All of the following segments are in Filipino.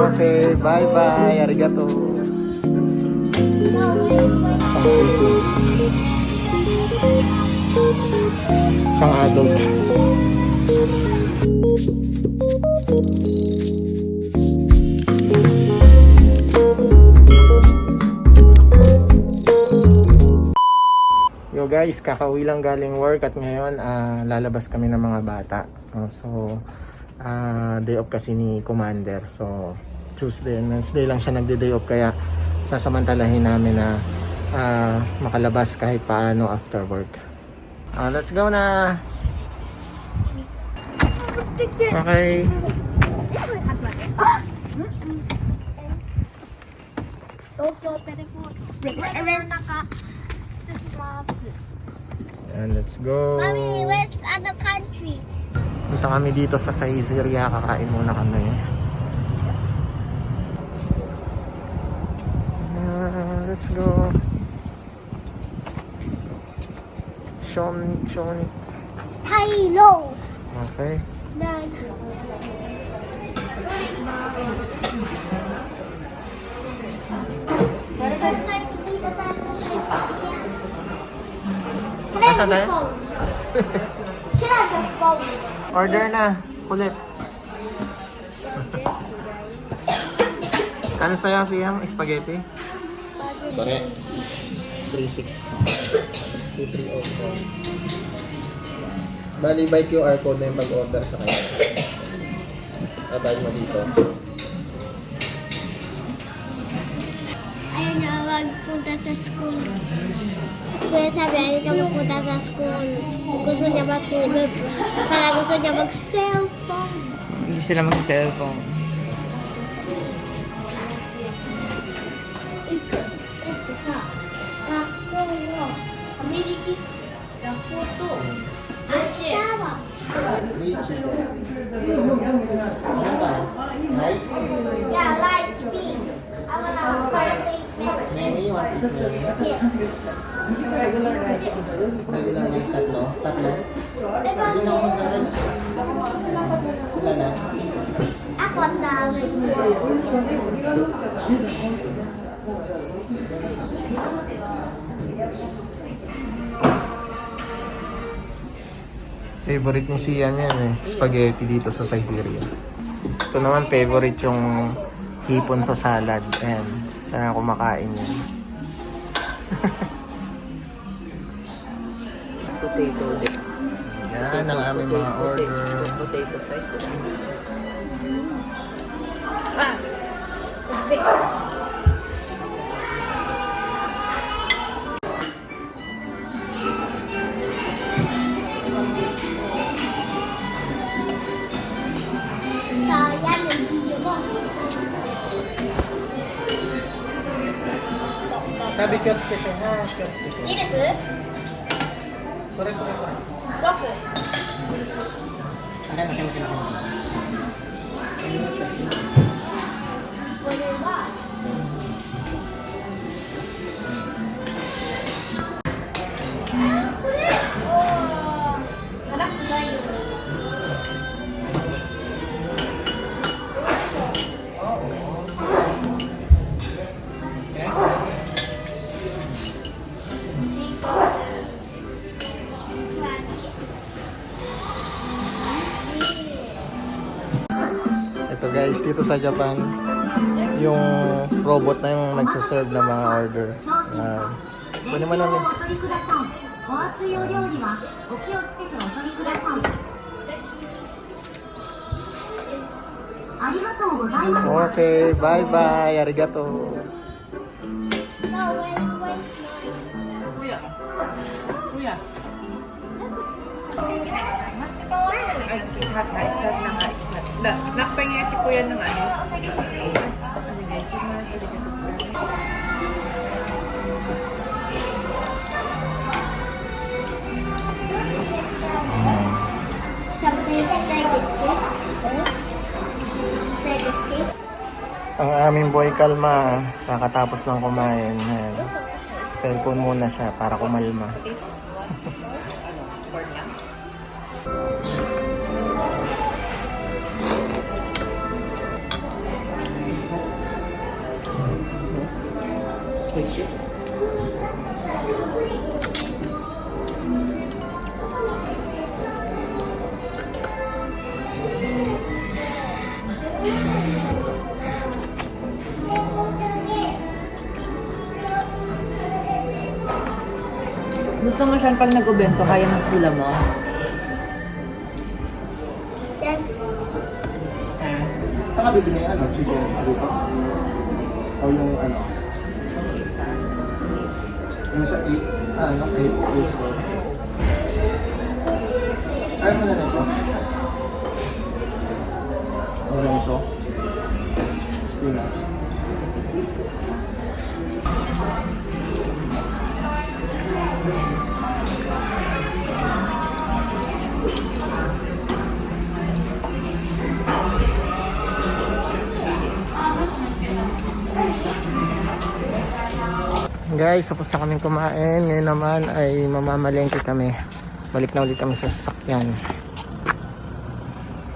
Okay, bye-bye. Arigato. Pang-adult. Yo guys, kakauwi lang galing work at ngayon lalabas kami ng mga bata. Day off kasi ni Commander. So Tuesday and Wednesday lang siya nagde-day off, kaya sasamantalahin namin na makalabas kahit paano after work. Let's go na. Okay. And let's go. Mommy, where's other countries? Punta kami dito sa Saizeriya. Kakain muna kami. Let's go. Shon. Thailand. Okay. Nasa tayo? Can I have the phone? Order na. Kulit. Ano sa'yo siyang spaghetti? Correct. 360. 2304. Bali, by QR code na yung pag-order sa kanya. Tatay mo dito. Ayaw niya magpunta sa school. Kaya sabi, ayaw ka magpunta sa school. Gusto niya matulog. Kaya gusto niya mag-cellphone. Hindi sila mag-cellphone. Ito sa学校のアメリカ学校と明日は Richie. Ano ba? Rice? Yeah, light speed. I wanna birthday milk. Mary, you want it? Regular rice, tatlo? Tatlo? Hindi na ako mag-rice. Sila na. Ako ang dami. Favorite ni Sian yan eh. Spaghetti dito sa Saizeriya. Ito naman favorite yung hipon sa salad. Ayan. Sana kumakain yan. Potato. Yan ang aming mga order. Potato fries. Sayang yung video ko. Sabi kioskete ha. Kioskete. いいです これ。 6 Akin. これは 辛くないよ。 Ito guys, dito sa Japan, yung robot na yung nagsaserve ng mga order. Pwede man namin. Okay, bye-bye. Arigato. No, wait. Kuya. Kuya. Ay, hot na nga. Nakpahinga si kuya ng ano. Ang aming boy kalma, kakatapos ng kumain. Ayan. Nag-cellphone muna siya para kumalma. Corn lang. Gusto mo siya pag nag-ubento, kaya ng pula mo? Yes. Saan ka bibili ano? Chicken dito? O yung ano? Yung sa 8, ano? 8 store. Kaya mo na nito? Ang lenso? Spinach. Guys, tapos na kaming kumain. Ngayon naman ay mamamalengke kami. Balik na ulit kami sa sasakyan.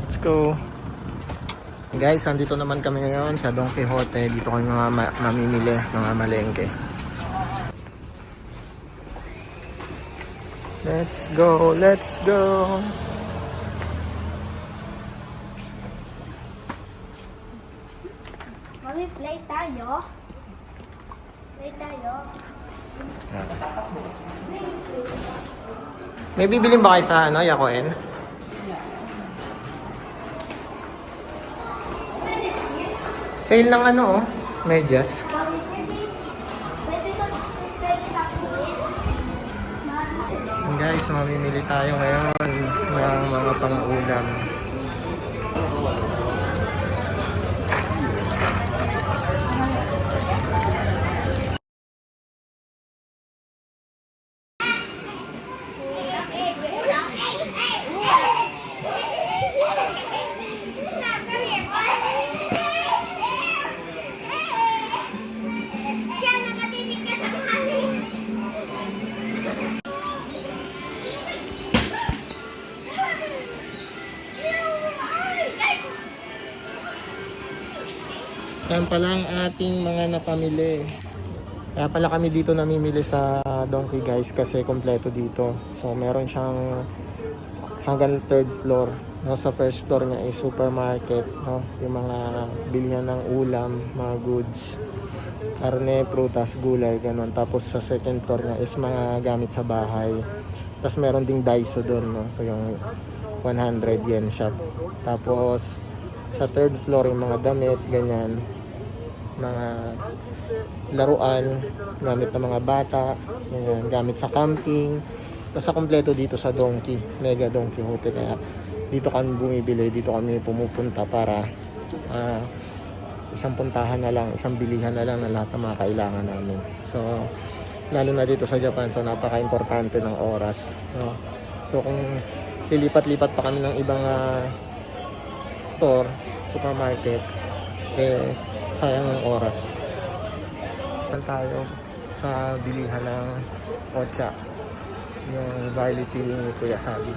Let's go. Guys, andito naman kami ngayon sa Don Quixote. Dito kami mamimili, mamamalengke. Let's go, let's go. Mami, play tayo. Play tayo. May bibilin ba kayo sa ano, Yakoen? Sale ng ano oh, medyas. Mami, pwede ba sa kulit? Guys, mamimili tayo ngayon ng mga pang-ulam. Yan pala ang ating mga napamili. Kaya pala kami dito namimili sa Donkey guys kasi kompleto dito. So meron siyang hanggang third floor. No, sa first floor niya is supermarket, no? Yung mga bilihan ng ulam, mga goods, karne, prutas, gulay, ganun. Tapos sa second floor niya is mga gamit sa bahay. Tapos meron ding Daiso doon, no? So yung 100 yen shop. Tapos sa third floor yung mga damit, ganyan, mga laruan, gamit ng mga bata, ganyan, gamit sa camping. Basta kompleto dito sa Donkey, Mega Don Quixote. Kaya dito kami bumibili, dito kami pumupunta para isang puntahan na lang, isang bilihan na lang na lahat ng mga kailangan namin. So lalo na dito sa Japan, so napaka-importante ng oras, no? So kung lilipat-lipat pa kami ng ibang store, supermarket, eh sayang ng oras. Tayo sa bilihan ng Ocha, yung barley tea ni Kuya Sabi.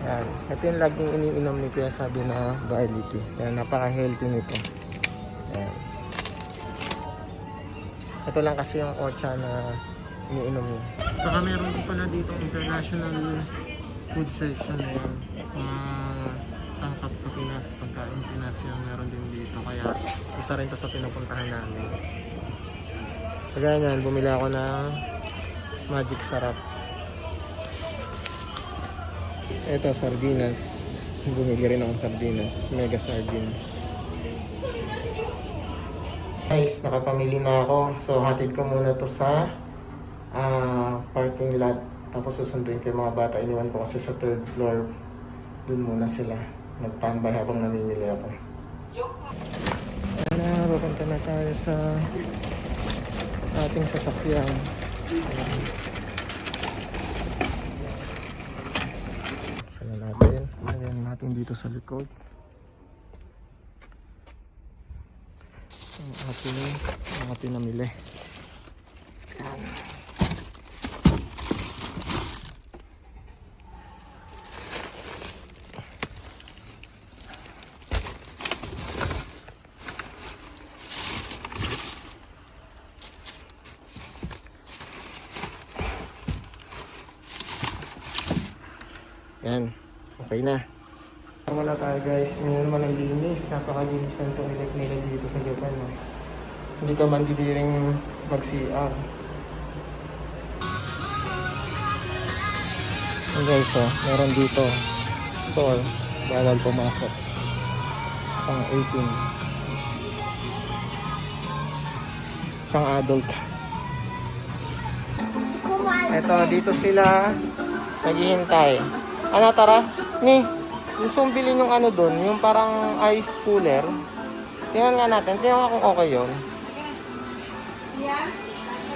Yan, ito yung laging iniinom ni Kuya Sabi na barley tea. Yan, napaka-healthy nito. Yan. Ito lang kasi yung Ocha na iniinom niya. Saka meron din pala dito international food section na yan. Sangkap sa Pinas, pagkain Pinas yan, meron din dito. Kaya isa rin to sa pinupuntahan namin. Kaya yan, bumili ako ng Magic Sarap. Ito, sardinas. Bumili rin ako ng sardinas. Mega sardines. Guys, nakapamili na ako. So, hatid ko muna to sa parking lot. Tapos susunduin ko yung mga bata. Iniwan ko kasi sa third floor. Doon muna sila. Nagtambay habang namimili ako. Ayan na, papunta na tayo sa ating sasakyan. Saan na natin? Ayan natin dito sa likod. Ang ating namili. Ayan. Yan. Okay na. Wala tayo guys. Ngayon naman ang linis. Napakalinis ng toilet nila dito sa Japan. No? Hindi ka man didiring mag-CR. And guys, meron dito store. Bawal pumasok. Pang 18. Pang adult. Eto, dito sila naghihintay. Ano, tara? Ni, gusto mong bilhin yung ano dun, yung parang ice cooler. Tingnan nga natin. Tingnan nga kung okay yun.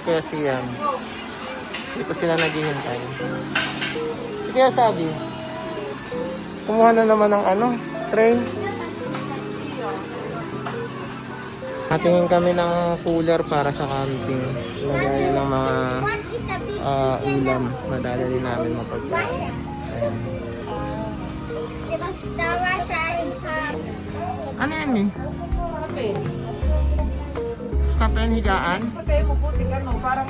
Kaya siya. Dito sila naghihintay. Sige, sabi. Kumuha na naman ng ano, train. Natingin kami ng cooler para sa camping. Lagayan ng mga ulam. Madadali namin mapagkain. Ayan. Ano yan eh? Sa penhigaan? Patay mo puti ka, no? Parang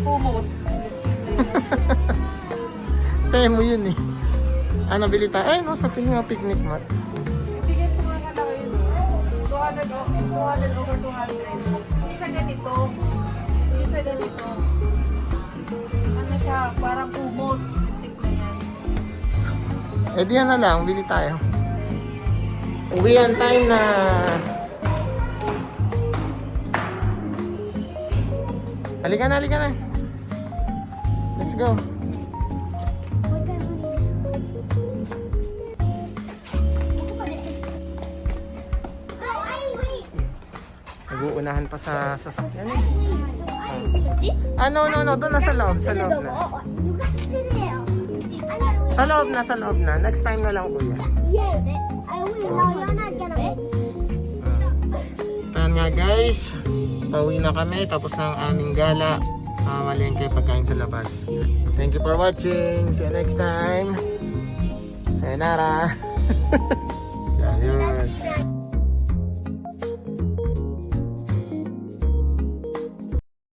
kumot. Tayo mo yun eh. Ano, bili tayo? Ay, no, sa mga picnic mat. Bigyan ko nga lang yun. 200 over 200. Hindi siya ganito. Hindi siya ganito. Ano siya? Parang kumot. Tip na yan. Eh di yan na lang, bili tayo. Uwian time na. Halika na, halika na. Let's go. Nag-uunahan pa sa sasakyan eh. No, doon na sa loob, sa loob na. Sa loob na. Next time na lang, kuya. Ayan nga guys, pauwi na kami, tapos na ang aming gala. Malengke pagkain sa labas. Thank you for watching. See you next time. Sayonara. Ayun.